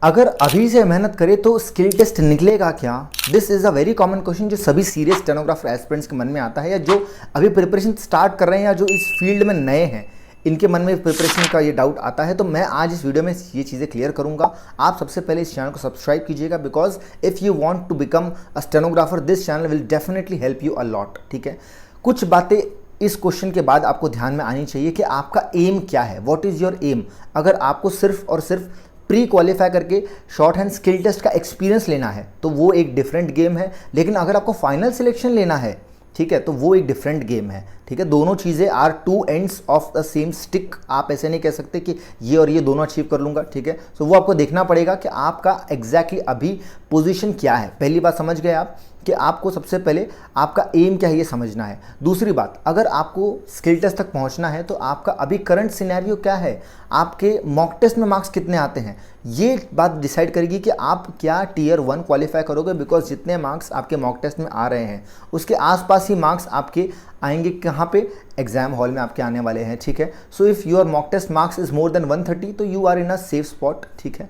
अगर अभी से मेहनत करें तो स्किल टेस्ट निकलेगा क्या? This is a very common question जो सभी सीरियस स्टेनोग्राफर एस्पिरेंट्स के मन में आता है, या जो अभी प्रिपरेशन स्टार्ट कर रहे हैं या जो इस फील्ड में नए हैं, इनके मन में प्रिपरेशन का ये डाउट आता है। तो मैं आज इस वीडियो में ये चीज़ें क्लियर करूंगा। आप सबसे पहले इस चैनल को सब्सक्राइब कीजिएगा, because if you want to become a stenographer this channel will definitely help you a lot. ठीक है, कुछ बातें इस क्वेश्चन के बाद आपको ध्यान में आनी चाहिए कि आपका एम क्या है, व्हाट इज़ योर एम। अगर आपको सिर्फ और सिर्फ प्री क्वालिफाई करके शॉर्ट हैंड स्किल टेस्ट का एक्सपीरियंस लेना है तो वो एक डिफरेंट गेम है, लेकिन अगर आपको फाइनल सिलेक्शन लेना है, ठीक है, तो वो एक डिफरेंट गेम है। ठीक है, दोनों चीज़ें are two ends of the same stick. आप ऐसे नहीं कह सकते कि ये और ये दोनों अचीव कर लूँगा। ठीक है, सो वो आपको देखना पड़ेगा कि आपका एग्जैक्टली अभी पोजीशन क्या है। पहली बात समझ गए आप कि आपको सबसे पहले आपका एम क्या है ये समझना है। दूसरी बात, अगर आपको स्किल टेस्ट तक पहुंचना है तो आपका अभी करंट सिनेरियो क्या है, आपके मॉक टेस्ट में मार्क्स कितने आते हैं, ये बात डिसाइड करेगी कि आप क्या टियर 1 क्वालिफाई करोगे। बिकॉज जितने मार्क्स आपके मॉक टेस्ट में आ रहे हैं उसके आसपास ही मार्क्स आपके आएंगे कहाँ पे, एग्जाम हॉल में आपके आने वाले हैं। ठीक है, so if your mock test marks is more than 130 तो you are in a safe spot. ठीक है,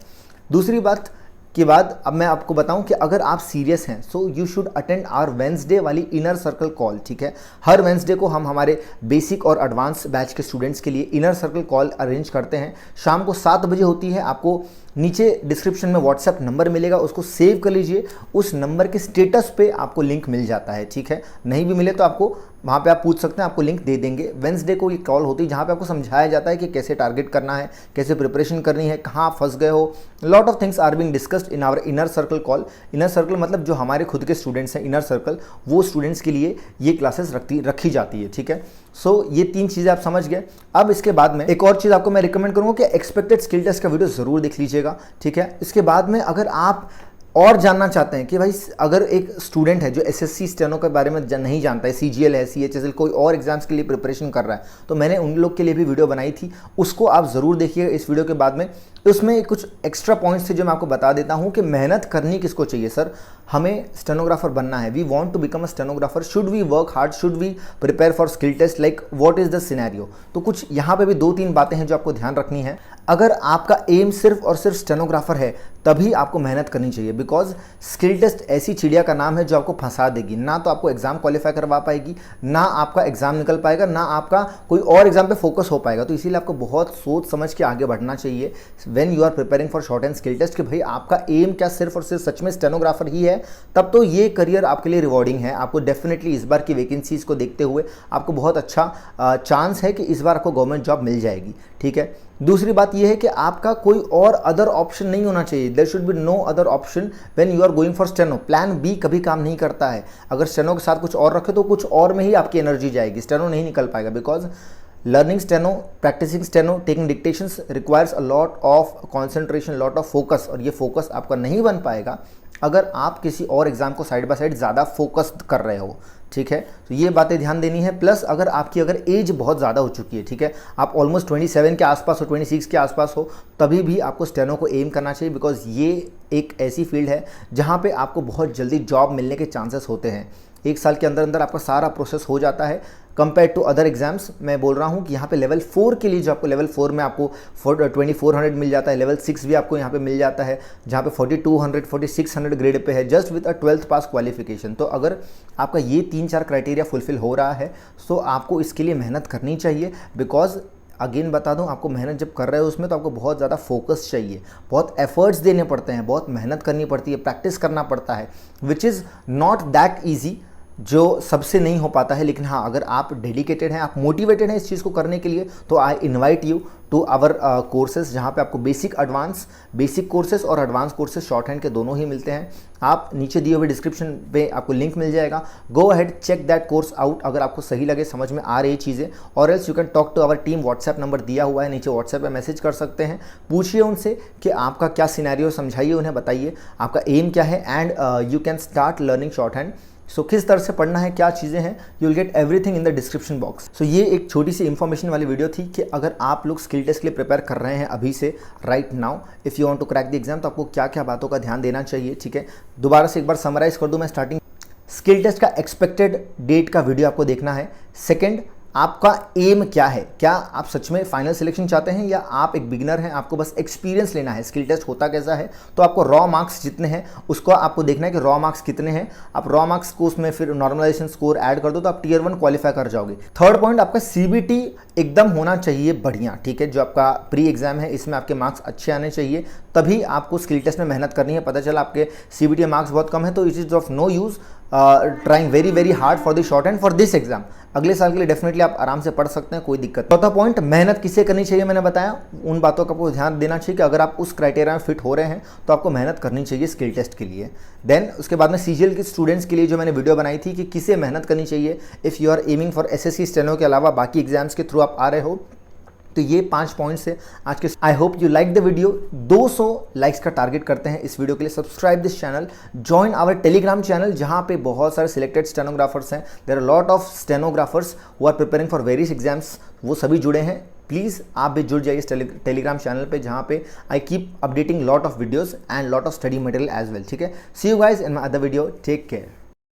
दूसरी बात के बाद अब मैं आपको बताऊं कि अगर आप सीरियस हैं so you should attend our Wednesday वाली इनर सर्कल कॉल। ठीक है, हर वेंसडे को हम हमारे बेसिक और एडवांस बैच के स्टूडेंट्स के लिए इनर सर्कल कॉल अरेंज करते हैं। शाम को 7 बजे होती है। आपको नीचे डिस्क्रिप्शन में व्हाट्सएप नंबर मिलेगा, उसको सेव कर लीजिए। उस नंबर के स्टेटस पे आपको लिंक मिल जाता है। ठीक है, नहीं भी मिले तो आपको वहाँ पे आप पूछ सकते हैं, आपको लिंक दे देंगे। वेंसडे को ये कॉल होती है जहाँ पे आपको समझाया जाता है कि कैसे टारगेट करना है, कैसे प्रिपरेशन करनी है, कहाँ आप फंस गए हो। Lot of things are being discussed in our inner circle call. Inner circle मतलब जो हमारे खुद के स्टूडेंट्स हैं, इनर सर्कल, वो स्टूडेंट्स के लिए ये क्लासेस रखी जाती है। ठीक है, सो ये 3 चीज़ें आप समझ गए। अब इसके बाद में एक और चीज़ आपको मैं रिकमेंड करूँगा कि एक्सपेक्टेड स्किल टेस्ट का वीडियो ज़रूर देख लीजिएगा। ठीक है, इसके बाद में अगर आप और जानना चाहते हैं कि भाई अगर एक स्टूडेंट है जो एसएससी स्टेनो के बारे में नहीं जानता है, सीजीएल है, सीएचएसएल, कोई और एग्जाम्स के लिए प्रिपरेशन कर रहा है, तो मैंने उन लोग के लिए भी वीडियो बनाई थी, उसको आप ज़रूर देखिएगा इस वीडियो के बाद में। उसमें कुछ एक्स्ट्रा पॉइंट्स थे जो मैं आपको बता देता हूं कि मेहनत करनी किसको चाहिए। सर, हमें स्टेनोग्राफर बनना है, we want to become a stenographer, should we work hard, should we prepare for skill test, like what is the scenario. तो कुछ यहाँ पे भी 2-3 बातें हैं जो आपको ध्यान रखनी है। अगर आपका एम सिर्फ और सिर्फ स्टेनोग्राफर है तभी आपको मेहनत करनी चाहिए, बिकॉज स्किल टेस्ट ऐसी चिड़िया का नाम है जो आपको फंसा देगी। ना तो आपको एग्जाम क्वालिफाई करवा पाएगी, ना आपका एग्जाम निकल पाएगा, ना आपका कोई और एग्जाम पे फोकस हो पाएगा। तो इसीलिए आपको बहुत सोच समझ के आगे बढ़ना चाहिए when you are preparing for shorthand skill test कि भाई आपका एम क्या सिर्फ और सिर्फ सच में स्टेनोग्राफर ही है। तब तो ये करियर आपके लिए रिवॉर्डिंग है। आपको डेफिनेटली इस बार की वैकेंसीज को देखते हुए आपको बहुत अच्छा चांस है कि इस बार आपको गवर्नमेंट जॉब मिल जाएगी। ठीक है, दूसरी बात यह है कि आपका कोई और अदर ऑप्शन नहीं होना चाहिए। There should be no other option when you are going for steno. Plan B कभी काम नहीं करता है। अगर स्टेनो के साथ कुछ और रखे तो कुछ और में ही आपकी एनर्जी जाएगी, स्टेनो नहीं निकल पाएगा। Because learning steno, practising steno, taking dictations requires a lot of concentration, lot of focus, और ये फोकस आपका नहीं बन पाएगा अगर आप किसी और एग्जाम को साइड बाय साइड ज़्यादा फोकस्ड कर रहे हो। ठीक है, तो ये बातें ध्यान देनी है। प्लस अगर आपकी एज बहुत ज़्यादा हो चुकी है, ठीक है, आप ऑलमोस्ट 27 के आसपास हो, 26 के आसपास हो, तभी भी आपको स्टेनो को एम करना चाहिए। बिकॉज ये एक ऐसी फील्ड है जहाँ पे आपको बहुत जल्दी जॉब मिलने के चांसेस होते हैं। 1 साल के अंदर अंदर आपका सारा प्रोसेस हो जाता है कंपेयर टू अदर एग्जाम्स। मैं बोल रहा हूँ कि यहाँ पे लेवल 4 के लिए जो आपको लेवल 4 में आपको 2400 मिल जाता है, लेवल 6 भी आपको यहाँ पे मिल जाता है जहाँ पे 4200 4600 ग्रेड पे है, just with a 12th pass qualification. तो अगर आपका ये 3-4 क्राइटेरिया फुलफिल हो रहा है तो आपको इसके लिए मेहनत करनी चाहिए। बिकॉज अगेन बता दूं, आपको मेहनत जब कर रहे हो उसमें तो आपको बहुत ज़्यादा फोकस चाहिए, बहुत एफर्ट्स देने पड़ते हैं, बहुत मेहनत करनी पड़ती है, प्रैक्टिस करना पड़ता है, which is not that easy, जो सबसे नहीं हो पाता है। लेकिन हाँ, अगर आप डेडिकेटेड हैं, आप मोटिवेटेड हैं इस चीज़ को करने के लिए, तो I invite you to our courses जहाँ पे आपको बेसिक कोर्सेज और एडवांस कोर्सेज शॉर्ट हैंड के दोनों ही मिलते हैं। आप नीचे दिए हुए डिस्क्रिप्शन पे आपको लिंक मिल जाएगा, go ahead check that course out अगर आपको सही लगे, समझ में आ रही चीज़ें। और else you can talk to our team, WhatsApp number दिया हुआ है नीचे, व्हाट्सएप पे मैसेज कर सकते हैं, पूछिए उनसे कि आपका क्या सिनेरियो, समझाइए उन्हें, बताइए आपका एम क्या है, and you can start learning shorthand. So किस तरह से पढ़ना है, क्या चीज़ें हैं, you will get everything in the description box. So ये एक छोटी सी इन्फॉर्मेशन वाली वीडियो थी कि अगर आप लोग स्किल टेस्ट के लिए प्रिपेयर कर रहे हैं अभी से, right now, if you want to crack the exam, तो आपको क्या क्या बातों का ध्यान देना चाहिए। ठीक है, दोबारा से एक बार समराइज कर दूं मैं स्टार्टिंग। स्किल टेस्ट का एक्सपेक्टेड डेट का वीडियो आपको देखना है। सेकेंड, आपका एम क्या है, क्या आप सच में फाइनल सिलेक्शन चाहते हैं या आप एक बिगिनर हैं, आपको बस एक्सपीरियंस लेना है, स्किल टेस्ट होता कैसा है। तो आपको रॉ मार्क्स जितने हैं उसको आपको देखना है कि रॉ मार्क्स कितने हैं। आप रॉ मार्क्स को उसमें फिर नॉर्मलाइजेशन स्कोर ऐड कर दो तो आप टियर 1 क्वालिफाई कर जाओगे। थर्ड पॉइंट, आपका सीबीटी एकदम होना चाहिए बढ़िया, ठीक है। जो आपका प्री एग्जाम है इसमें आपके मार्क्स अच्छे आने चाहिए, तभी आपको स्किल टेस्ट में मेहनत करनी है। पता चला आपके सीबीटी में मार्क्स बहुत कम है तो it is of no use trying very hard for the shorthand for this exam. अगले साल के लिए डेफिनेटली आप आराम से पढ़ सकते हैं, कोई दिक्कत। चौथा पॉइंट, मेहनत किसे करनी चाहिए, मैंने बताया उन बातों का आपको ध्यान देना चाहिए कि अगर आप उस क्राइटेरिया में फिट हो रहे हैं तो आपको मेहनत करनी चाहिए स्किल टेस्ट के लिए। देन उसके बाद में सीजीएल के स्टूडेंट्स के लिए जो मैंने वीडियो बनाई थी कि किसे मेहनत करनी चाहिए if you are aiming for SSC steno के अलावा बाकी एग्जाम्स के थ्रू आप आ रहे हो, तो ये 5 पॉइंट्स है आज के। I hope you like the video. 200 likes का टारगेट करते हैं इस वीडियो के लिए। Subscribe this channel, join our Telegram channel जहां पे बहुत सारे सिलेक्टेड स्टेनोग्राफर्स हैं। There are lot of stenographers who are preparing for various exams, वो सभी जुड़े हैं। प्लीज़ आप भी जुड़ जाइए इस टेलीग्राम चैनल पे जहाँ पे I keep updating lot of videos and lot of study material as well, ठीक है। See you guys in my other video, take care.